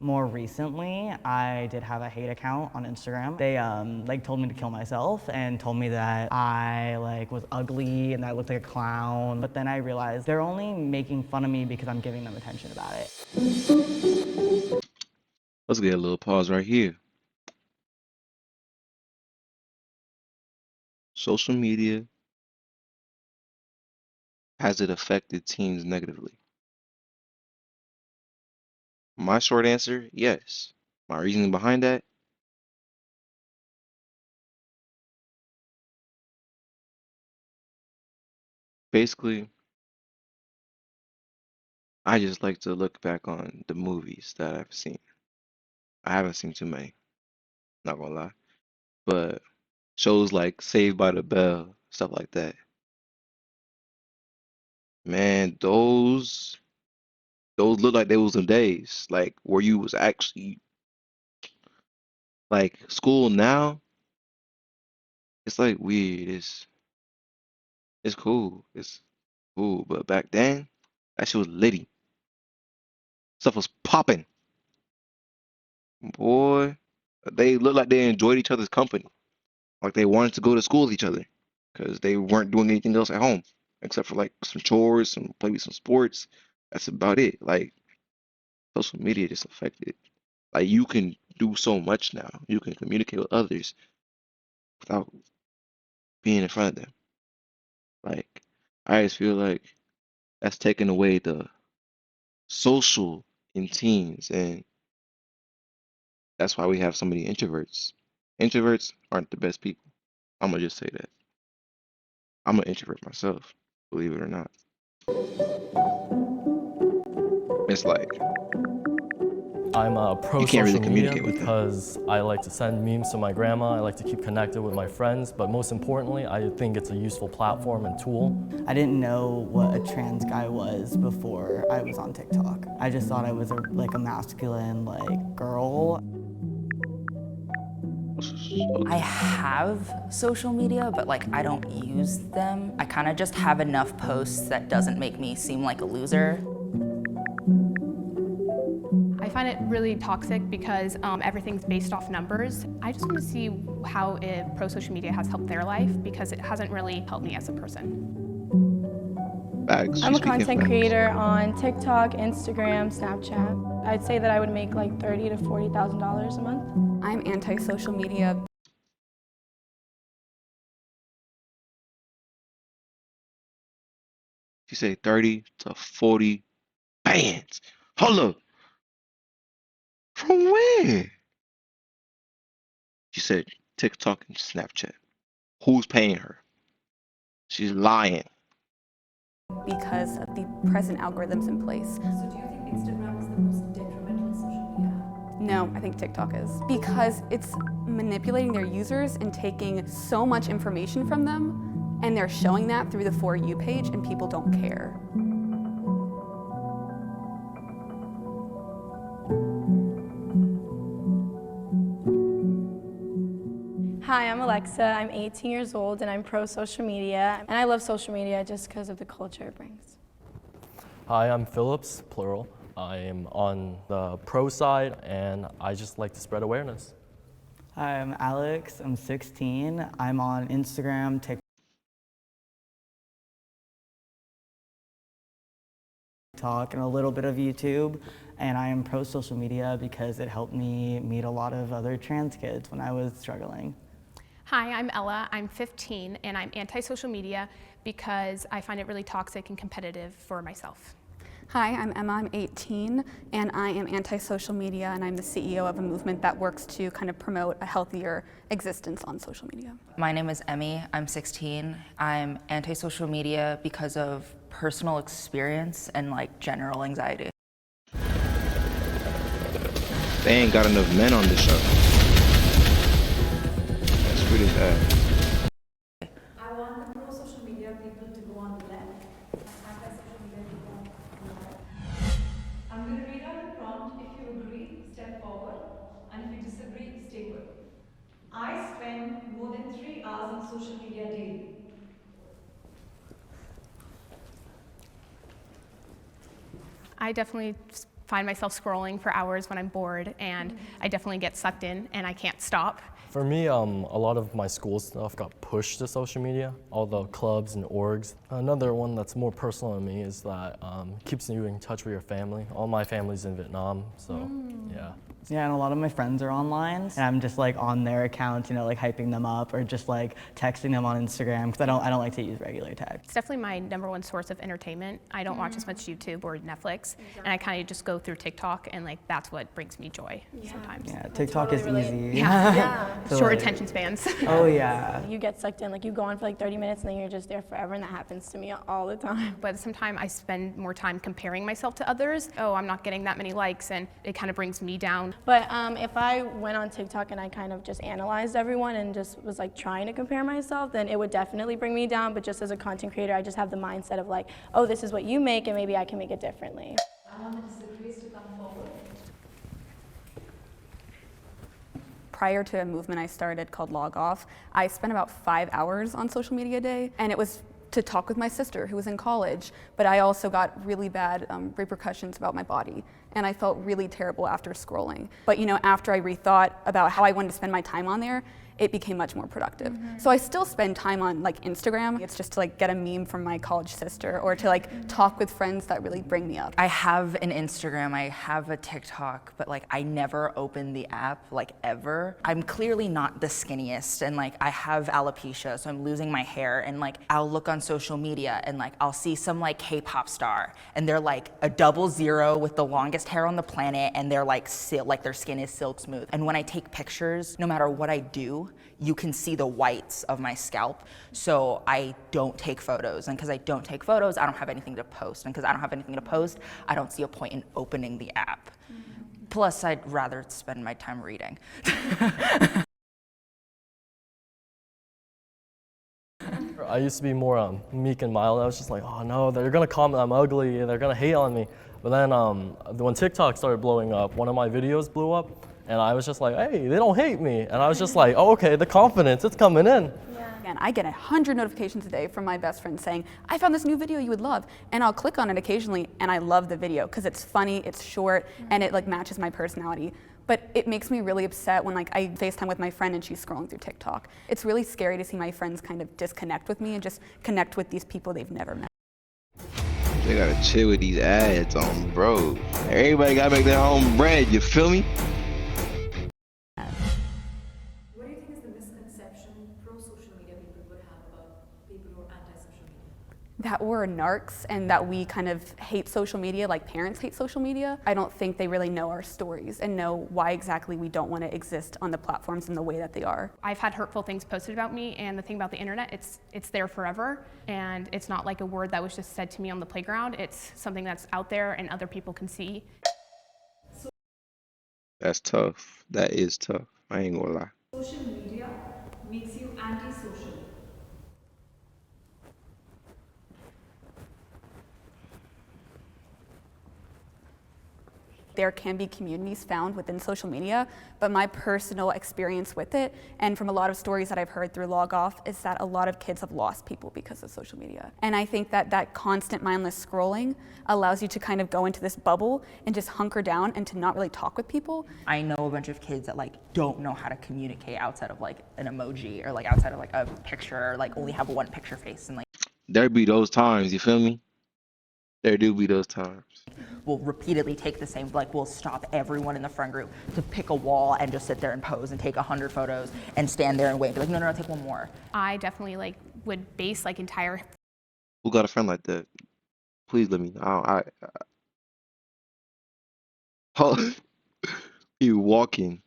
More recently, I did have a hate account on Instagram. They told me to kill myself and told me that I was ugly and that I looked like a clown. But then I realized they're only making fun of me because I'm giving them attention about it. Let's get a little pause right here. Social media, has it affected teens negatively? My short answer, yes. My reasoning behind that, basically, I just like to look back on the movies that I've seen. I haven't seen too many, not gonna lie. But shows like Saved by the Bell, stuff like that. Man, those look like they was some days, like where you was actually like school now, it's like weird. It's cool. It's cool. But back then, that shit was litty. Stuff was popping. Boy, they looked like they enjoyed each other's company. Like they wanted to go to school with each other because they weren't doing anything else at home except for like some chores, some maybe some sports. That's about it. Like social media just affected. Like you can do so much now. You can communicate with others without being in front of them. Like I just feel like that's taken away the social in teens, and that's why we have so many introverts. Introverts aren't the best people. I'm gonna just say that. I'm an introvert myself, believe it or not. It's like I'm you pro can't really social media communicate with them. because I like to send memes to my grandma. I like to keep connected with my friends, but most importantly, I think it's a useful platform and tool. I didn't know what a trans guy was before I was on TikTok. I just thought I was a masculine girl. I have social media, but I don't use them. I kind of just have enough posts that doesn't make me seem like a loser. I find it really toxic because everything's based off numbers. I just want to see how pro-social media has helped their life because it hasn't really helped me as a person. Facts. I'm She's a speaking content facts. creator on TikTok, Instagram, Snapchat. I'd say that I would make like $30,000 to $40,000 a month. I'm anti-social media. She said 30 to 40 bands. Hold up. From where? She said TikTok and Snapchat. Who's paying her? She's lying. Because of the present algorithms in place. So do you think Instagram is the most detrimental social media? No, I think TikTok is. Because it's manipulating their users and taking so much information from them, and they're showing that through the For You page, and people don't care. Hi, I'm Alexa. I'm 18 years old and I'm pro social media. And I love social media just because of the culture it brings. Hi, I'm Phillips, plural. I am on the pro side and I just like to spread awareness. Hi, I'm Alex. I'm 16. I'm on Instagram, TikTok, and a little bit of YouTube. And I am pro social media because it helped me meet a lot of other trans kids when I was struggling. Hi, I'm Ella. I'm 15 and I'm anti-social media because I find it really toxic and competitive for myself. Hi, I'm Emma. I'm 18, and I am anti-social media, and I'm the CEO of a movement that works to kind of promote a healthier existence on social media. My name is Emmy. I'm 16. I'm anti-social media because of personal experience and general anxiety. They ain't got enough men on this show. That's pretty bad. I want the pro-social media people to go on the left, anti-social media people on the right. I'm going to read out the prompt. If you agree, step forward, and if you disagree, stay put. I spend more than 3 hours on social media daily. I definitely find myself scrolling for hours when I'm bored, and I definitely get sucked in and I can't stop. For me, a lot of my school stuff got pushed to social media, all the clubs and orgs. Another one that's more personal to me is that keeps you in touch with your family. All my family's in Vietnam, so yeah. Yeah, and a lot of my friends are online, and I'm just like on their accounts, you know, like hyping them up or just like texting them on Instagram because I don't like to use regular text. It's definitely my #1 source of entertainment. I don't watch as much YouTube or Netflix, and I kind of just go through TikTok, and like that's what brings me joy sometimes. Yeah, TikTok is easy. Yeah. So, Short like- attention spans. Oh yeah. You get sucked in, like you go on for like 30 minutes and then you're just there forever, and that happens to me all the time. But sometimes I spend more time comparing myself to others. Oh, I'm not getting that many likes, and it kind of brings me down. But if I went on TikTok and I kind of just analyzed everyone and just was like trying to compare myself, then it would definitely bring me down. But just as a content creator, I just have the mindset of like, oh, this is what you make and maybe I can make it differently. I want the disagrees to come forward. Prior to a movement I started called Log Off, I spent about 5 hours on social media a day, and it was to talk with my sister who was in college, but I also got really bad repercussions about my body, and I felt really terrible after scrolling. But you know, after I rethought about how I wanted to spend my time on there, it became much more productive. So I still spend time on like Instagram. It's just to like get a meme from my college sister or to like talk with friends that really bring me up. I have an Instagram, I have a TikTok, but like I never open the app like ever. I'm clearly not the skinniest, and like I have alopecia, so I'm losing my hair, and like I'll look on social media and like I'll see some like K-pop star and they're like a 00 with the longest hair on the planet, and they're like like their skin is silk smooth. And when I take pictures, no matter what I do, you can see the whites of my scalp. So I don't take photos, and because I don't take photos, I don't have anything to post, and because I don't have anything to post, I don't see a point in opening the app. Plus, I'd rather spend my time reading. I used to be more meek and mild. I was just like, oh no, they're gonna comment I'm ugly and they're gonna hate on me. But then when TikTok started blowing up, one of my videos blew up, and I was just like, hey, they don't hate me. And I was just like, oh, okay, the confidence, it's coming in. And I get 100 notifications a day from my best friend saying, I found this new video you would love. And I'll click on it occasionally, and I love the video because it's funny, it's short, and it like matches my personality. But it makes me really upset when like I FaceTime with my friend and she's scrolling through TikTok. It's really scary to see my friends kind of disconnect with me and just connect with these people they've never met. They gotta chill with these ads on, bro. Everybody gotta make their own bread, you feel me? What do you think is the misconception pro-social media people would have about people who are anti-social media? That we're narcs and that we kind of hate social media like parents hate social media. I don't think they really know our stories and know why exactly we don't want to exist on the platforms in the way that they are. I've had hurtful things posted about me, and the thing about the internet, it's there forever, and it's not like a word that was just said to me on the playground. It's something that's out there and other people can see. That's tough. That is tough. I ain't gonna lie. Social media makes you antisocial. There can be communities found within social media, but my personal experience with it, and from a lot of stories that I've heard through Log Off, is that a lot of kids have lost people because of social media. And I think that that constant mindless scrolling allows you to kind of go into this bubble and just hunker down and to not really talk with people. I know a bunch of kids that like don't know how to communicate outside of like an emoji or like outside of like a picture, or like only have one picture face, and like There be those times, you feel me? There do be those times. we'll repeatedly take the same, like we'll stop everyone in the friend group to pick a wall and just sit there and pose and take 100 photos and stand there and wait. Be like, no, take one more. I definitely like would base like entire Who got a friend like that? Please let me know. Oh, you walking.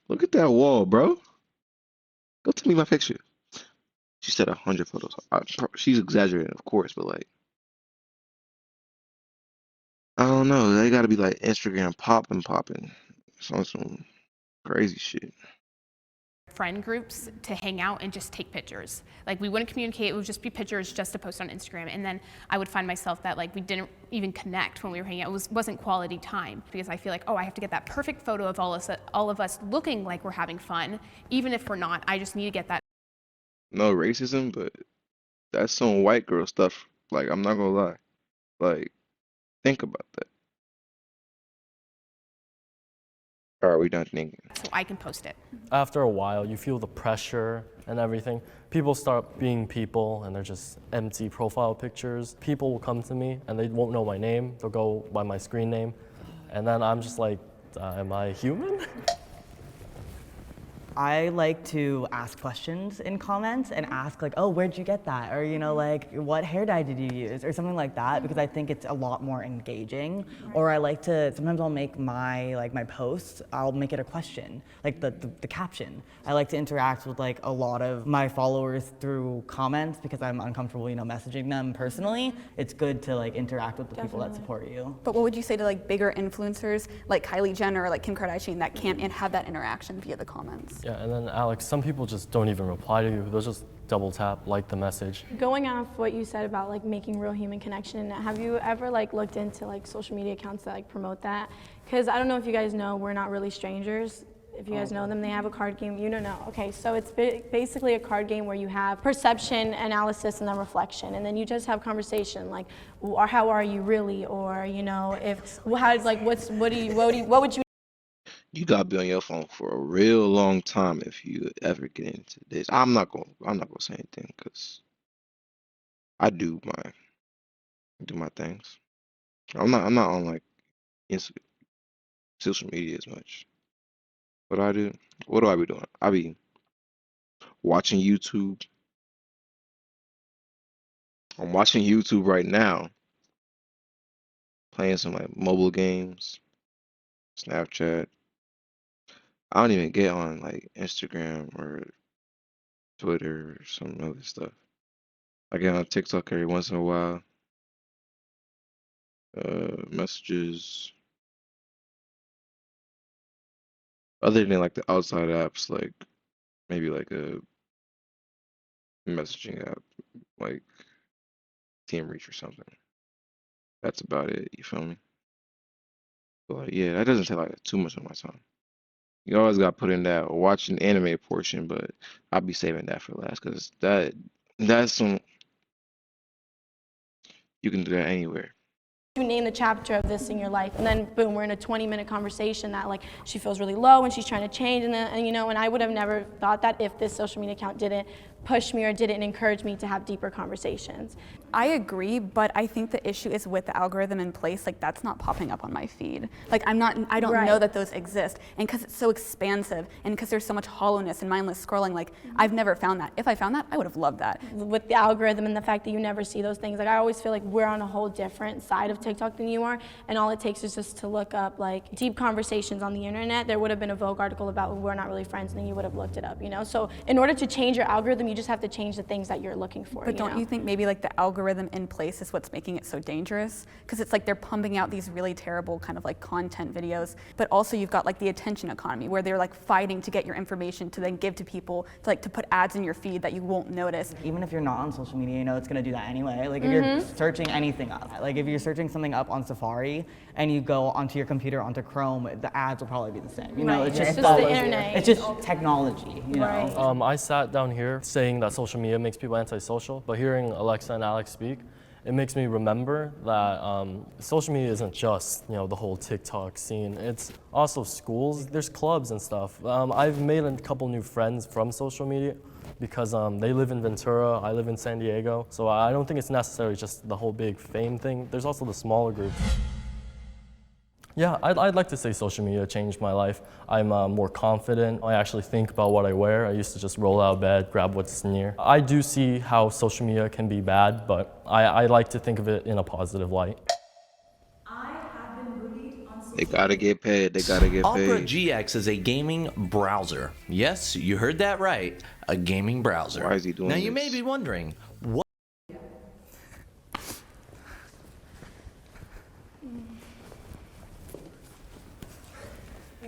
Look at that wall, bro. Go tell me my picture. She said 100 photos. She's exaggerating, of course, but like, I don't know. They gotta be like Instagram popping. Some crazy shit. friend groups to hang out and just take pictures. Like we wouldn't communicate, it would just be pictures just to post on Instagram. And then I would find myself that like we didn't even connect when we were hanging out. It wasn't quality time because I feel like, oh, I have to get that perfect photo of all of us looking like we're having fun. Even if we're not, I just need to get that. No racism, but that's some white girl stuff. Like, I'm not gonna lie. Like, think about that. are we done thinking? so I can post it. After a while, you feel the pressure and everything. People start being people and they're just empty profile pictures. People will come to me and they won't know my name. They'll go by my screen name. And then I'm just like, am I human? I like to ask questions in comments and ask like, oh, where'd you get that? Or, you know, like, what hair dye did you use? Or something like that, because I think it's a lot more engaging. Or I like to, sometimes I'll make my posts, I'll make it a question, like the caption. I like to interact with like a lot of my followers through comments because I'm uncomfortable, you know, messaging them personally. It's good to like interact with the people that support you. But what would you say to like bigger influencers like Kylie Jenner or like Kim Kardashian that can't have that interaction via the comments? Yeah, and then Alex, some people just don't even reply to you. They'll just double tap, like the message. Going off what you said about like making real human connection, have you ever like looked into like social media accounts that like promote that? Because I don't know if you guys know, we're not really strangers. If you guys know them, they have a card game. You don't know. Okay, so it's basically a card game where you have perception, analysis, and then reflection, and then you just have conversation like, or how are you really, or you know, if how like what would you. You gotta be on your phone for a real long time if you ever get into this. I'm not gonna say anything because I do my things. I'm not on like social media as much. What do I be doing? I be watching YouTube. I'm watching YouTube right now, playing some like mobile games, Snapchat. I don't even get on like Instagram or Twitter or some other stuff. I get on TikTok every once in a while. Messages. Other than like the outside apps, like maybe like a messaging app, like Team Reach or something. That's about it. You feel me? But like, yeah, that doesn't take like too much of my time. You always got to put in that watching anime portion, but I'll be saving that for last because that's some you can do that anywhere. You name the chapter of this in your life, and then boom, we're in a 20-minute conversation that like she feels really low and she's trying to change, and you know, and I would have never thought that if this social media account didn't push me or didn't encourage me to have deeper conversations. I agree, but I think the issue is with the algorithm in place, like that's not popping up on my feed. Like I don't Right. know that those exist. And because it's so expansive and because there's so much hollowness and mindless scrolling, like I've never found that. If I found that, I would have loved that. With the algorithm and the fact that you never see those things, like I always feel like we're on a whole different side of TikTok than you are, and all it takes is just to look up like deep conversations on the internet. There would have been a Vogue article about we're not really friends, and then you would have looked it up, you know? So in order to change your algorithm, you just have to change the things that you're looking for. But don't you think maybe like the algorithm in place is what's making it so dangerous? Because it's like they're pumping out these really terrible kind of like content videos, but also you've got like the attention economy where they're like fighting to get your information to then give to people, to like to put ads in your feed that you won't notice. Even if you're not on social media, you know it's gonna do that anyway. Like if you're searching anything up, like if you're searching something up on Safari and you go onto your computer, onto Chrome, the ads will probably be the same. You know, Right. it's It's just just the internet. It's just technology, you know. Right. I sat down here saying that social media makes people antisocial, but hearing Alexa and Alex speak, it makes me remember that social media isn't just the whole TikTok scene. It's also schools. There's clubs and stuff. I've made a couple new friends from social media because they live in Ventura. I live in San Diego. So I don't think it's necessarily just the whole big fame thing. There's also the smaller groups. Yeah, I'd like to say social media changed my life. I'm more confident. I actually think about what I wear. I used to just roll out of bed, grab what's near. I do see how social media can be bad, but I like to think of it in a positive light. I have been bullied on social They gotta get paid. They gotta get Opera paid. GX is a gaming browser. Yes, you heard that right. A gaming browser. Why is he doing Now you may this? be wondering, what?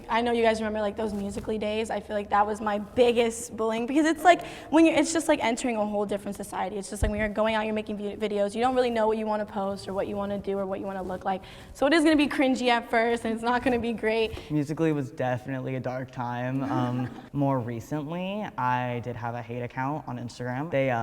I know you guys remember like those Musical.ly days. I feel like that was my biggest bullying because it's like it's just like entering a whole different society. It's just like when you're going out, you're making videos, you don't really know what you want to post or what you want to do or what you want to look like. So it is going to be cringy at first and it's not going to be great. Musically was definitely a dark time. More recently, I did have a hate account on Instagram. They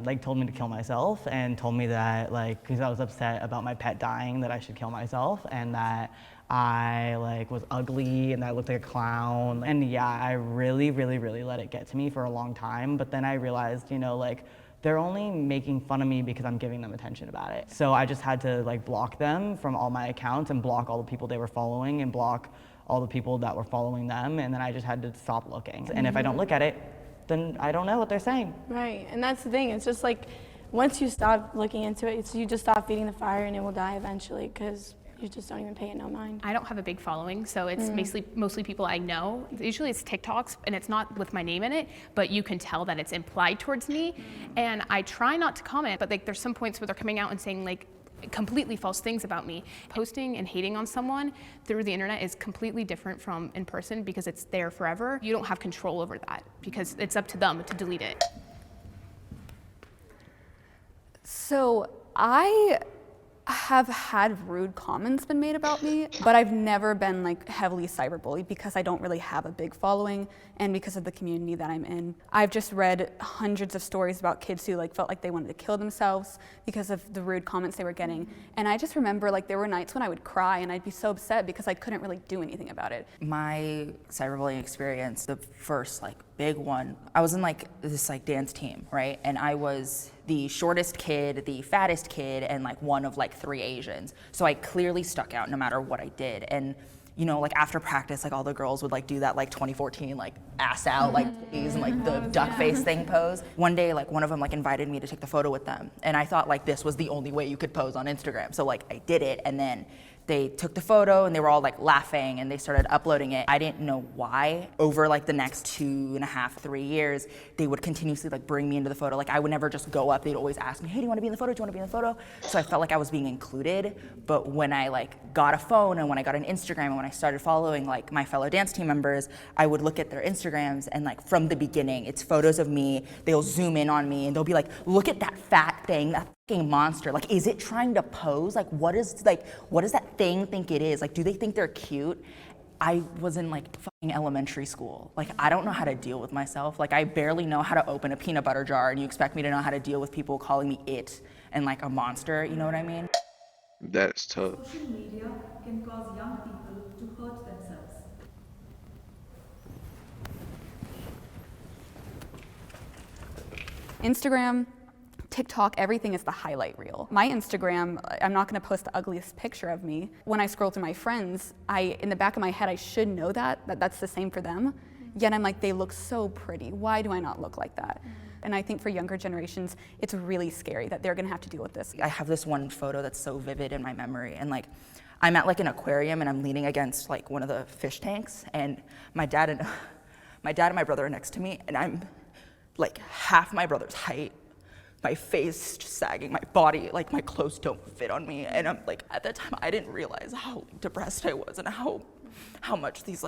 like told me to kill myself and told me that like because I was upset about my pet dying that I should kill myself and that I like was ugly and that I looked like a clown. And yeah, I really let it get to me for a long time. But then I realized, you know, like they're only making fun of me because I'm giving them attention about it. So I just had to like block them from all my accounts and block all the people they were following and block all the people that were following them. And then I just had to stop looking. And if I don't look at it, then I don't know what they're saying. Right, and that's the thing. It's just like, once you stop looking into it, you just stop feeding the fire and it will die eventually because you just don't even pay it no mind. I don't have a big following, so it's mostly people I know. Usually it's TikToks, and it's not with my name in it, but you can tell that it's implied towards me. And I try not to comment, but like there's some points where they're coming out and saying like completely false things about me. Posting and hating on someone through the internet is completely different from in person because it's there forever. You don't have control over that because it's up to them to delete it. So I have had rude comments been made about me, but I've never been like heavily cyberbullied because I don't really have a big following and because of the community that I'm in. I've just read hundreds of stories about kids who like felt like they wanted to kill themselves because of the rude comments they were getting. And I just remember like there were nights when I would cry and I'd be so upset because I couldn't really do anything about it. My cyberbullying experience, the first like big one, I was in like this like dance team, right? And I was the shortest kid, the fattest kid, and like one of like 3 Asians. So I clearly stuck out no matter what I did. And you know, like after practice, like all the girls would like do that like 2014 like ass out like phase and like the duck face thing pose. One day, like one of them like invited me to take the photo with them, and I thought like this was the only way you could pose on Instagram. So like I did it, and then they took the photo and they were all like laughing and they started uploading it. I didn't know why. Over like the next 2.5, 3 years, they would continuously like bring me into the photo. Like I would never just go up. They'd always ask me, hey, do you want to be in the photo? Do you want to be in the photo? So I felt like I was being included. But when I like got a phone and when I got an Instagram and when I started following like my fellow dance team members, I would look at their Instagrams and like from the beginning, it's photos of me. They'll zoom in on me and they'll be like, look at that fat thing, that fucking monster. Like, is it trying to pose? Like, what does that thing think it is? Like, do they think they're cute? I was in like fucking elementary school. Like, I don't know how to deal with myself. Like, I barely know how to open a peanut butter jar, and you expect me to know how to deal with people calling me it and like a monster, you know what I mean? That's tough. Social media can cause young people to hurt themselves. Instagram, TikTok, everything is the highlight reel. My Instagram, I'm not gonna post the ugliest picture of me. When I scroll through my friends, in the back of my head, I should know that's the same for them. Yet I'm like, they look so pretty. Why do I not look like that? And I think for younger generations, it's really scary that they're gonna have to deal with this. I have this one photo that's so vivid in my memory, and like, I'm at like an aquarium and I'm leaning against like one of the fish tanks, and my dad and my brother are next to me, and I'm like half my brother's height. My face just sagging, my body, like my clothes don't fit on me. And I'm like, at that time, I didn't realize how depressed I was and how much these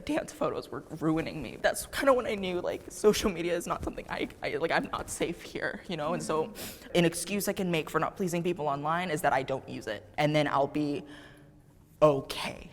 dance photos were ruining me. That's kind of when I knew like social media is not something I'm not safe here, you know? And so an excuse I can make for not pleasing people online is that I don't use it. And then I'll be okay.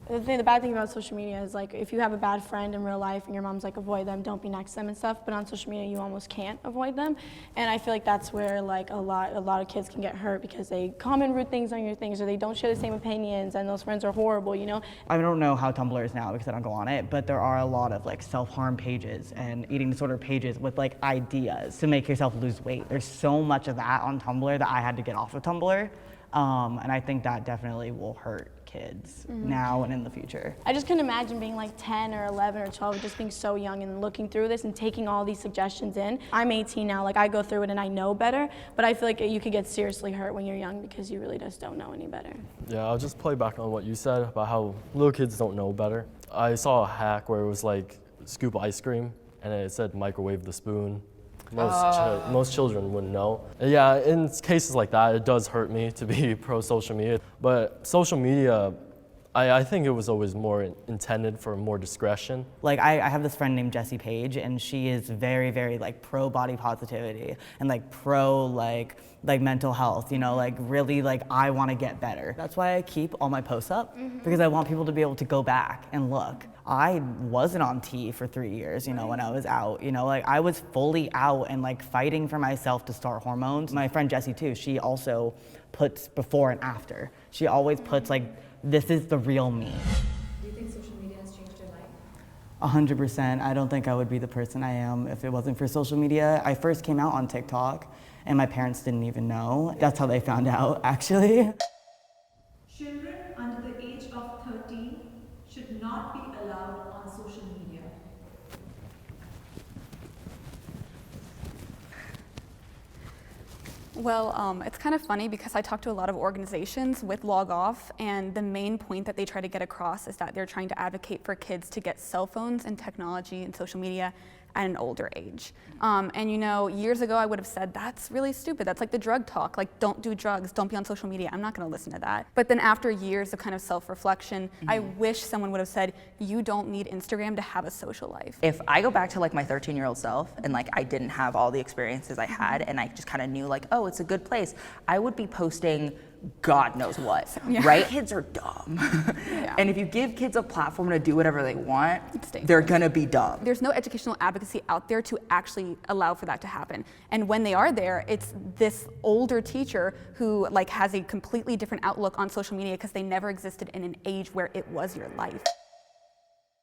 The bad thing about social media is like if you have a bad friend in real life and your mom's like avoid them, don't be next to them and stuff, but on social media you almost can't avoid them. And I feel like that's where like a lot of kids can get hurt because they comment rude things on your things or they don't share the same opinions and those friends are horrible, you know? I don't know how Tumblr is now because I don't go on it, but there are a lot of like self-harm pages and eating disorder pages with like ideas to make yourself lose weight. There's so much of that on Tumblr that I had to get off of Tumblr. And I think that definitely will hurt kids now and in the future. I just couldn't imagine being like 10 or 11 or 12, just being so young and looking through this and taking all these suggestions in. I'm 18 now, like I go through it and I know better, but I feel like you could get seriously hurt when you're young because you really just don't know any better. Yeah, I'll just play back on what you said about how little kids don't know better. I saw a hack where it was like scoop ice cream and it said microwave the spoon. Most children wouldn't know. Yeah, in cases like that, it does hurt me to be pro social media. But social media, I think it was always more intended for more discretion. Like I have this friend named Jessie Page, and she is very, very like pro body positivity and like pro like mental health, you know, like really like I want to get better. That's why I keep all my posts up because I want people to be able to go back and look. I wasn't on T for 3 years, you know, when I was out, you know, like I was fully out and like fighting for myself to start hormones. My friend Jessie too, she also puts before and after. She always puts like this is the real me. Do you think social media has changed your life? 100%. I don't think I would be the person I am if it wasn't for social media. I first came out on TikTok and my parents didn't even know. That's how they found out, actually. Children under the age of 13 should not be allowed on social media. Well, it's kind of funny because I talk to a lot of organizations with Log Off, and the main point that they try to get across is that they're trying to advocate for kids to get cell phones and technology and social media at an older age. And you know, years ago I would have said, that's really stupid. That's like the drug talk. Like, don't do drugs, don't be on social media. I'm not gonna listen to that. But then after years of kind of self-reflection, I wish someone would have said, you don't need Instagram to have a social life. If I go back to like my 13-year-old self and like I didn't have all the experiences I had and I just kind of knew like, oh, it's a good place, I would be posting God knows what, right? Kids are dumb. And if you give kids a platform to do whatever they want, they're gonna be dumb. There's no educational advocacy out there to actually allow for that to happen. And when they are there, it's this older teacher who like has a completely different outlook on social media because they never existed in an age where it was your life.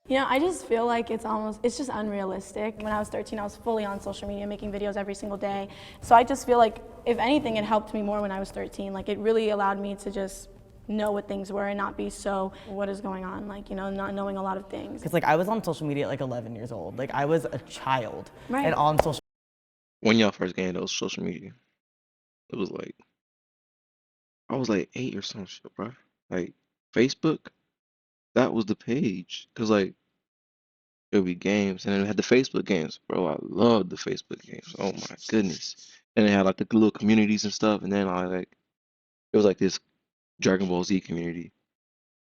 You know, I just feel like it's just unrealistic. When I was 13, I was fully on social media, making videos every single day. So I just feel like, if anything, it helped me more when I was 13. Like, it really allowed me to just know what things were and not be so, what is going on? Like, you know, not knowing a lot of things. Because like I was on social media at like 11 years old. Like I was a child Right. and on social. When y'all first getting those social media, it was like, I was like 8 or some shit, bro. Like, Facebook, that was the page. Cause like, it would be games, and then we had the Facebook games, bro. I loved the Facebook games. Oh my goodness. And they had like the little communities and stuff, and then it was like this Dragon Ball Z community,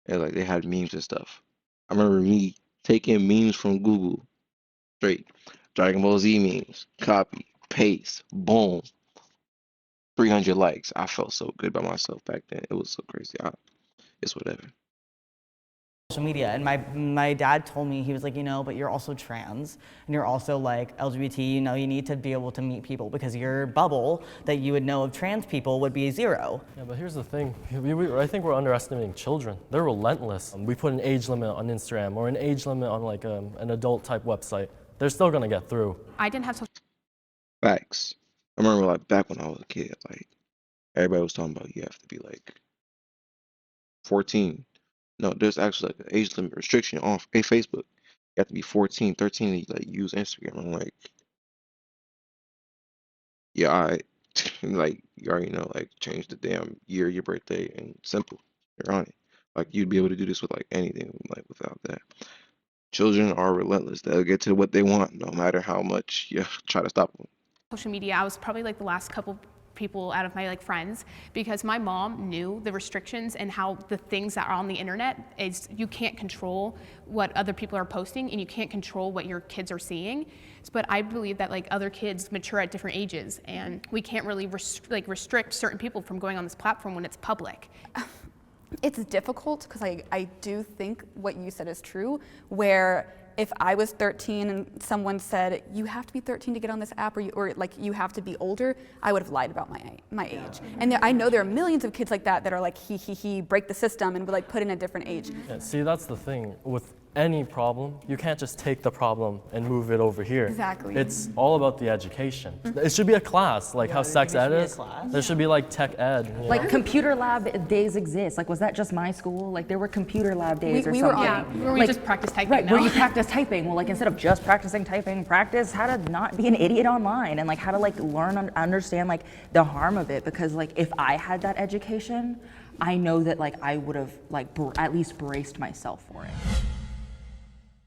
and like they had memes and stuff. I remember me taking memes from Google, straight Dragon Ball Z memes, copy, paste, boom, 300 likes. I felt so good by myself back then. It was so crazy. It's whatever. Social media, and my dad told me, he was like, you know, but you're also trans and you're also like LGBT, you know, you need to be able to meet people because your bubble that you would know of trans people would be 0. Yeah, but here's the thing. I think we're underestimating children. They're relentless. We put an age limit on Instagram or an age limit on like an adult type website. They're still gonna get through. I didn't have social. Facts. I remember like back when I was a kid, like everybody was talking about you have to be like 14. No, there's actually like an age limit restriction on Facebook. You have to be 14, 13 to like use Instagram. I'm like, yeah, I like you already know, like change the damn year of your birthday and simple. You're on it. Like you'd be able to do this with like anything, like without that. Children are relentless. They'll get to what they want, no matter how much you try to stop them. Social media, I was probably like the last couple people out of my like friends because my mom knew the restrictions and how the things that are on the internet is you can't control what other people are posting and you can't control what your kids are seeing. But I believe that like other kids mature at different ages and we can't really restrict certain people from going on this platform when it's public. It's difficult because I do think what you said is true, where if I was 13 and someone said, you have to be 13 to get on this app or like you have to be older, I would have lied about my age. And I know there are millions of kids like that that are like, break the system and would like put in a different age. Yeah, see, that's the thing. With any problem, you can't just take the problem and move it over here. Exactly. It's all about the education. It should be a class, like how sex ed is. There should be like tech ed. You know? Like computer lab days exist. Like, was that just my school? Like, there were computer lab days or we something. Where we just practice typing. Right, now. where you practice typing. Well, like instead of just practicing typing, practice how to not be an idiot online and like how to like learn and understand like the harm of it. Because like if I had that education, I know that like I would have like at least braced myself for it.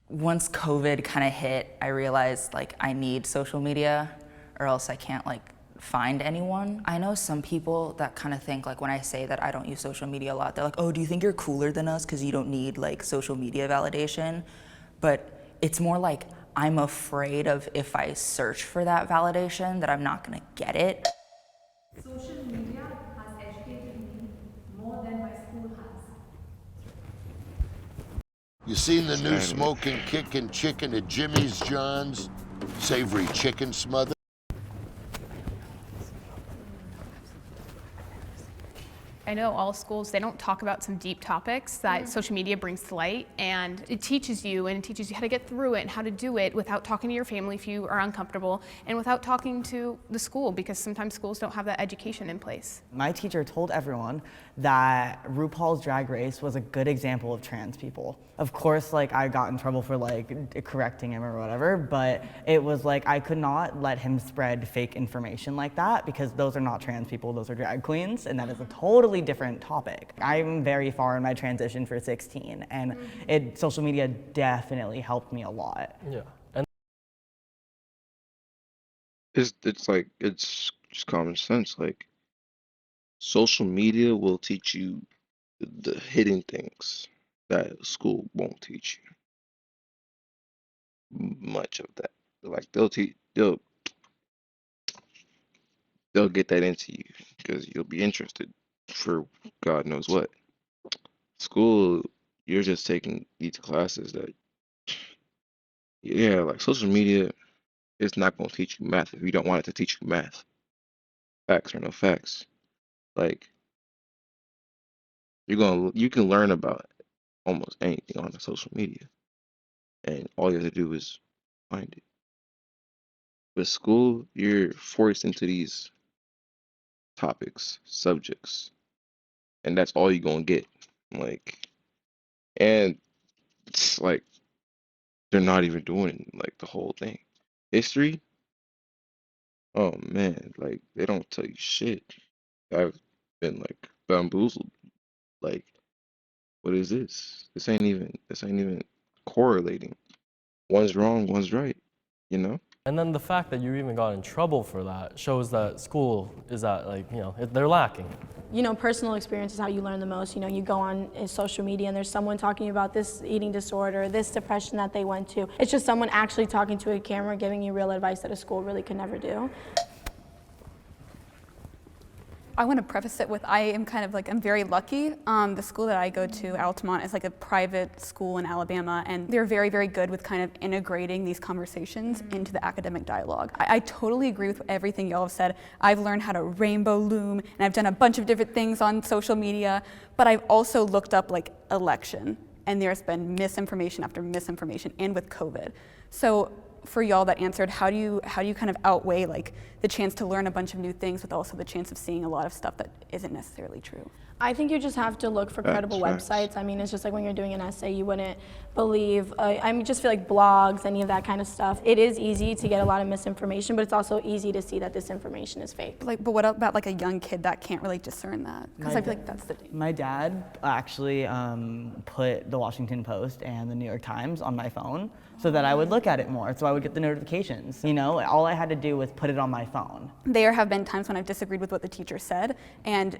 Once COVID kind of hit, I realized like I need social media or else I can't like find anyone. I know some people that kind of think like when I say that I don't use social media a lot, they're like, oh, do you think you're cooler than us because you don't need like social media validation? But it's more like I'm afraid of if I search for that validation that I'm not gonna get it. Social media has educated me more than my school has. You seen the new smoking, kicking chicken at Jimmy's John's? Savory chicken smother? I know all schools, they don't talk about some deep topics that social media brings to light, and it teaches you how to get through it and how to do it without talking to your family if you are uncomfortable, and without talking to the school, because sometimes schools don't have that education in place. My teacher told everyone that RuPaul's Drag Race was a good example of trans people. Of course, like, I got in trouble for like correcting him or whatever, but it was like I could not let him spread fake information like that, because those are not trans people, those are drag queens, and that is a totally different topic. I'm very far in my transition for 16, and social media definitely helped me a lot. Yeah. And It's like it's just common sense. Like social media will teach you the hidden things that school won't teach you much of that. Like they'll get that into you because you'll be interested for God knows what. School, you're just taking these classes that, yeah, like social media is not going to teach you math if you don't want it to teach you math. Facts or no facts. Like you can learn about almost anything on the social media, and all you have to do is find it. With school, you're forced into these topics, subjects, and that's all you're gonna get. Like, and it's like they're not even doing like the whole thing. History, oh man, like they don't tell you shit. I've been like bamboozled. Like, what is this? This ain't even correlating. One's wrong, one's right, you know? and then the fact that you even got in trouble for that shows that school is at, like, you know, they're lacking. You know, personal experience is how you learn the most. You know, you go on social media and there's someone talking about this eating disorder, this depression that they went to. It's just someone actually talking to a camera, giving you real advice that a school really could never do. I want to preface it with I'm very lucky. The school that I go to, Altamont, is like a private school in Alabama, and they're very, very good with kind of integrating these conversations into the academic dialogue. I totally agree with everything y'all have said. I've learned how to rainbow loom, and I've done a bunch of different things on social media, but I've also looked up like election, and there's been misinformation after misinformation, and with COVID. So for y'all that answered, how do you kind of outweigh like the chance to learn a bunch of new things with also the chance of seeing a lot of stuff that isn't necessarily true? I think you just have to look for credible websites. I mean, it's just like when you're doing an essay, you wouldn't believe, just feel like blogs, any of that kind of stuff. It is easy to get a lot of misinformation, but it's also easy to see that this information is fake. But what about like a young kid that can't really discern that? Because I feel like that's the danger. My dad actually put the Washington Post and the New York Times on my phone so that I would look at it more, so I would get the notifications. You know, all I had to do was put it on my phone. There have been times when I've disagreed with what the teacher said, and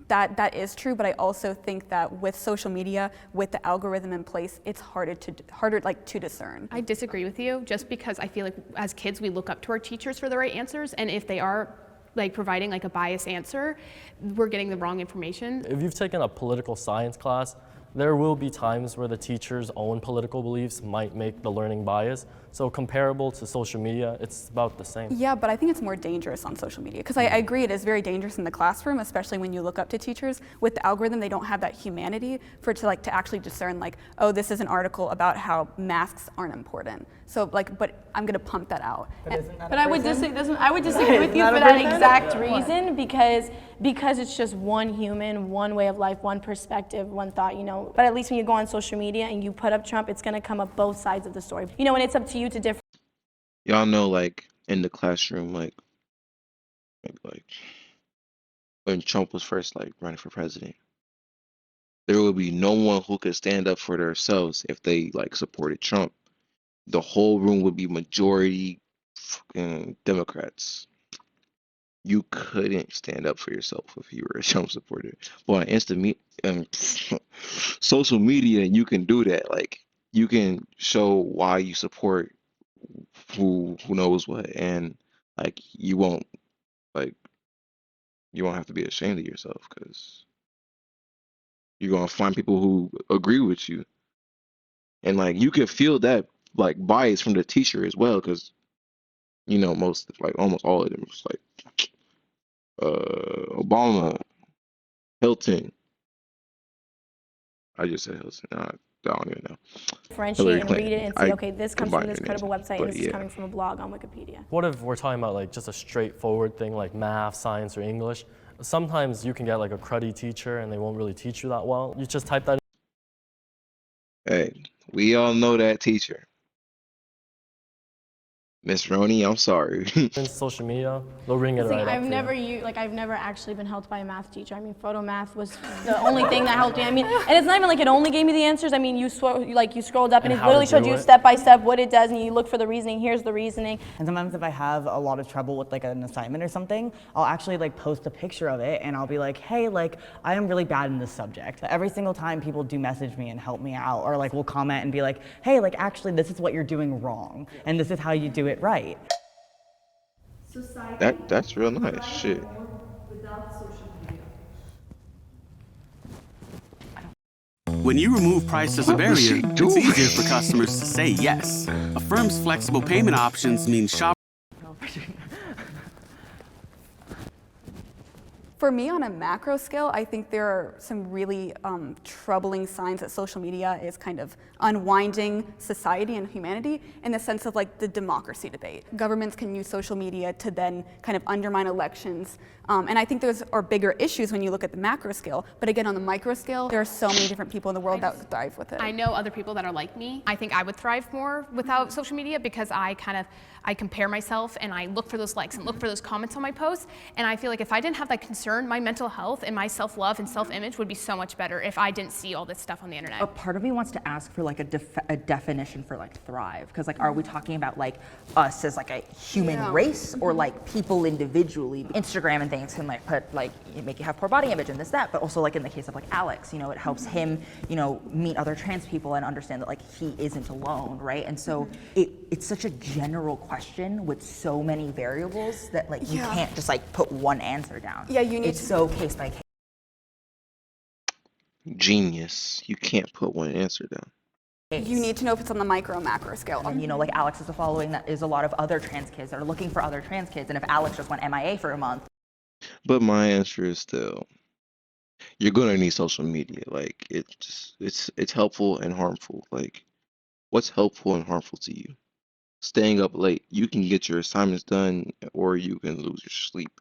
that is true, but I also think that with social media, with the algorithm in place, it's harder to discern. I disagree with you, just because I feel like as kids we look up to our teachers for the right answers, and if they are like providing like a biased answer, we're getting the wrong information. If you've taken a political science class, there will be times where the teacher's own political beliefs might make the learning bias. So comparable to social media, it's about the same. Yeah, but I think it's more dangerous on social media, because I agree it is very dangerous in the classroom, especially when you look up to teachers. With the algorithm, they don't have that humanity to actually discern like, oh, this is an article about how masks aren't important. So like, but I'm gonna pump that out. But I would disagree with you for that exact reason, because it's just one human, one way of life, one perspective, one thought, you know. But at least when you go on social media and you put up Trump, it's gonna come up both sides of the story. You know, and it's up to you to differ. Y'all know, like in the classroom, like when Trump was first like running for president, there would be no one who could stand up for themselves if they like supported Trump. The whole room would be majority fucking Democrats. You couldn't stand up for yourself if you were a Trump supporter. But on social media, you can do that. Like you can show why you support who knows what, and like you won't have to be ashamed of yourself, because you're gonna find people who agree with you, and like you can feel that like bias from the teacher as well, because you know almost all of them was like Obama, Hilton. I just said Hilton. I don't even know. Differentiate Hillary and read Clinton. it and say, I okay, this comes from combined this their names, credible website and but this is yeah. coming from a blog on Wikipedia. What if we're talking about like just a straightforward thing like math, science, or English? Sometimes you can get like a cruddy teacher and they won't really teach you that well. You just type that Hey, we all know that teacher. Miss Roney, I'm sorry. in social media, they'll ring it See, right I've up never for you. I've never actually been helped by a math teacher. I mean, photo math was the only thing that helped me. I mean, and it's not even like it only gave me the answers. I mean, you scrolled up and And it how literally to showed do you it. step by step what it does, and you look for the reasoning. Here's the reasoning. And sometimes if I have a lot of trouble with like an assignment or something, I'll actually like post a picture of it and I'll be like, hey, like I am really bad in this subject. Every single time people do message me and help me out, or like will comment and be like, hey, like actually this is what you're doing wrong and this is how you do it right. Society That's real nice. thrives Shit. more without social media. When you remove price as a What was barrier, she it's doing? easier for customers to say yes. Affirm's flexible payment options mean shoppers. For me, on a macro scale, I think there are some really troubling signs that social media is kind of unwinding society and humanity in the sense of like the democracy debate. Governments can use social media to then kind of undermine elections. And I think those are bigger issues when you look at the macro scale. But again, on the micro scale, there are so many different people in the world that thrive with it. I know other people that are like me. I think I would thrive more without social media because I compare myself and I look for those likes and look for those comments on my posts. And I feel like if I didn't have that concern, my mental health and my self-love and self-image would be so much better if I didn't see all this stuff on the internet. A part of me wants to ask for like a definition for like thrive, because like are we talking about like us as like a human race or like people individually? Instagram and things can like put like make you have poor body image and this that, but also like in the case of like Alex, you know, it helps him, you know, meet other trans people and understand that like he isn't alone, right? And so it's such a general question with so many variables that like you can't just like put one answer down. Yeah, you need it's so case by case. Genius. You can't put one answer down. You need to know if it's on the micro macro scale. And you know, like Alex is a following that is a lot of other trans kids that are looking for other trans kids, and if Alex just went MIA for a month. But my answer is still, you're gonna need social media. Like it's helpful and harmful. Like, what's helpful and harmful to you? Staying up late. You can get your assignments done, or you can lose your sleep.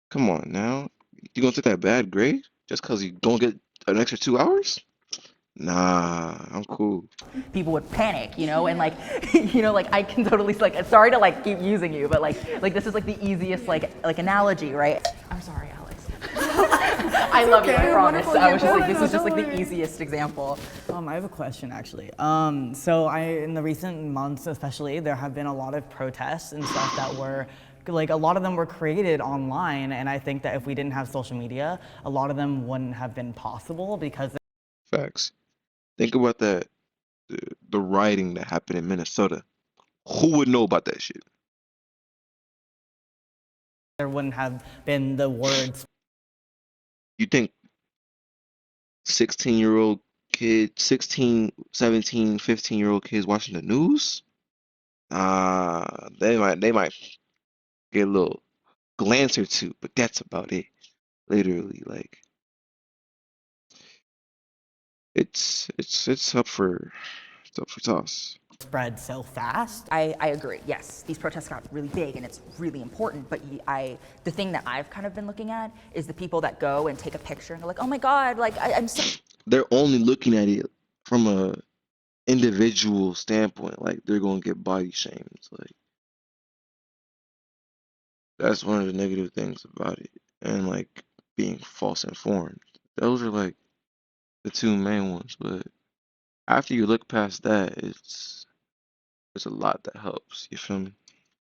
Come on now. You gonna take that bad grade just because you don't get an extra 2 hours? Nah, I'm cool. People would panic, you know, and like, you know, like I can totally like, sorry to like keep using you, but like this is like the easiest like analogy, right? I'm sorry, Alex. I love you, I promise. I was just like, this is just like the easiest example. I have a question actually. So in the recent months especially, there have been a lot of protests and stuff that were, like a lot of them were created online, and I think that if we didn't have social media, a lot of them wouldn't have been possible because Facts. Think about that, the rioting that happened in Minnesota. Who would know about that shit? there wouldn't have been the words. You think 16-year-old kids, 16, 17, 15-year-old kids watching the news? They might get a little glance or two, but that's about it. Literally, like it's up for toss. Spread so fast. I agree. Yes, these protests got really big and it's really important. But the thing that I've kind of been looking at is the people that go and take a picture and go like, oh my God, like I'm so. They're only looking at it from a individual standpoint. Like they're gonna get body shamed. Like that's one of the negative things about it, and like being false informed. Those are like the two main ones. But after you look past that, there's a lot that helps. You feel me?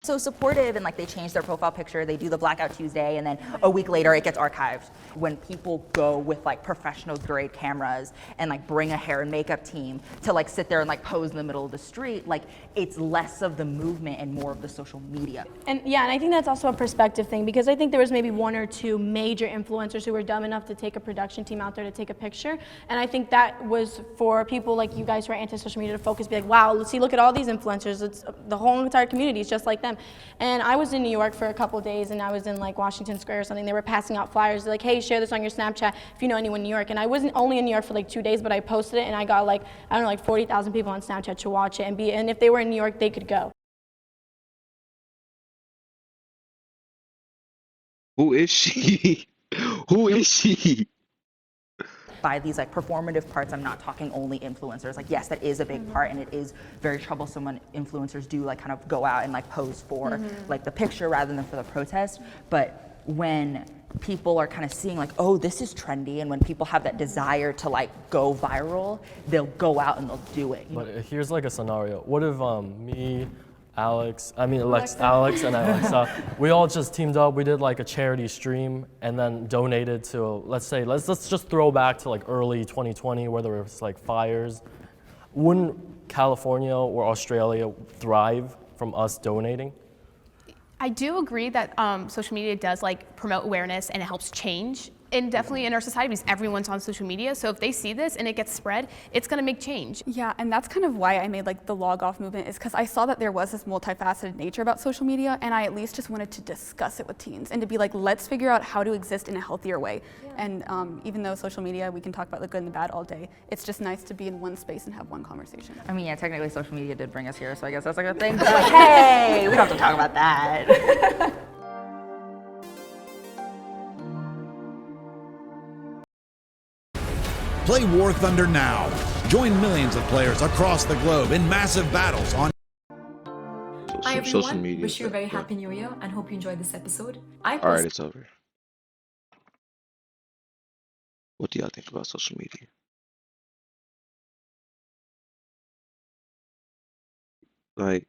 So supportive, and like they change their profile picture, they do the Blackout Tuesday, and then a week later it gets archived. When people go with like professional grade cameras and like bring a hair and makeup team to like sit there and like pose in the middle of the street, like it's less of the movement and more of the social media. And yeah, and I think that's also a perspective thing, because I think there was maybe one or two major influencers who were dumb enough to take a production team out there to take a picture. And I think that was for people like you guys who are anti-social media to focus, be like, wow, let's see, look at all these influencers. It's the whole entire community is just like them. them. And I was in New York for a couple days, and I was in like Washington Square or something. They were passing out flyers. They're like, hey, share this on your Snapchat if you know anyone in New York. And I wasn't only in New York for like 2 days, but I posted it, and I got like, I don't know, like 40,000 people on Snapchat to watch it and if they were in New York, they could go. Who is she? Who is she? By these like performative parts, I'm not talking only influencers. Like, yes, that is a big part, and it is very troublesome when influencers do like kind of go out and like pose for like the picture rather than for the protest. But when people are kind of seeing like, oh, this is trendy, and when people have that desire to like go viral, they'll go out and they'll do it. But here's like a scenario. What if me, Alex and Alexa, we all just teamed up, we did like a charity stream and then donated to, let's just throw back to like early 2020 where there was like fires. Wouldn't California or Australia thrive from us donating? I do agree that social media does like promote awareness and it helps change. And definitely in our society, because everyone's on social media. So if they see this and it gets spread, it's gonna make change. Yeah, and that's kind of why I made like the log off movement, is because I saw that there was this multifaceted nature about social media, and I at least just wanted to discuss it with teens and to be like, let's figure out how to exist in a healthier way. Yeah. And even though social media, we can talk about the good and the bad all day, it's just nice to be in one space and have one conversation. I mean, yeah, technically social media did bring us here, so I guess that's a good thing. But like, hey, we don't have to talk about that. Play War Thunder now. Join millions of players across the globe in massive battles on Hi social everyone, media. wish you a very happy new year and hope you enjoyed this episode. I All right, it's over. What do y'all think about social media? Like,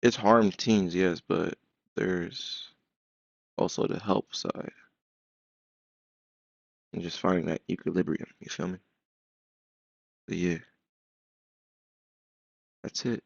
it's harmed teens, yes, but there's also the help side. And just finding that equilibrium, you feel me? But yeah, that's it.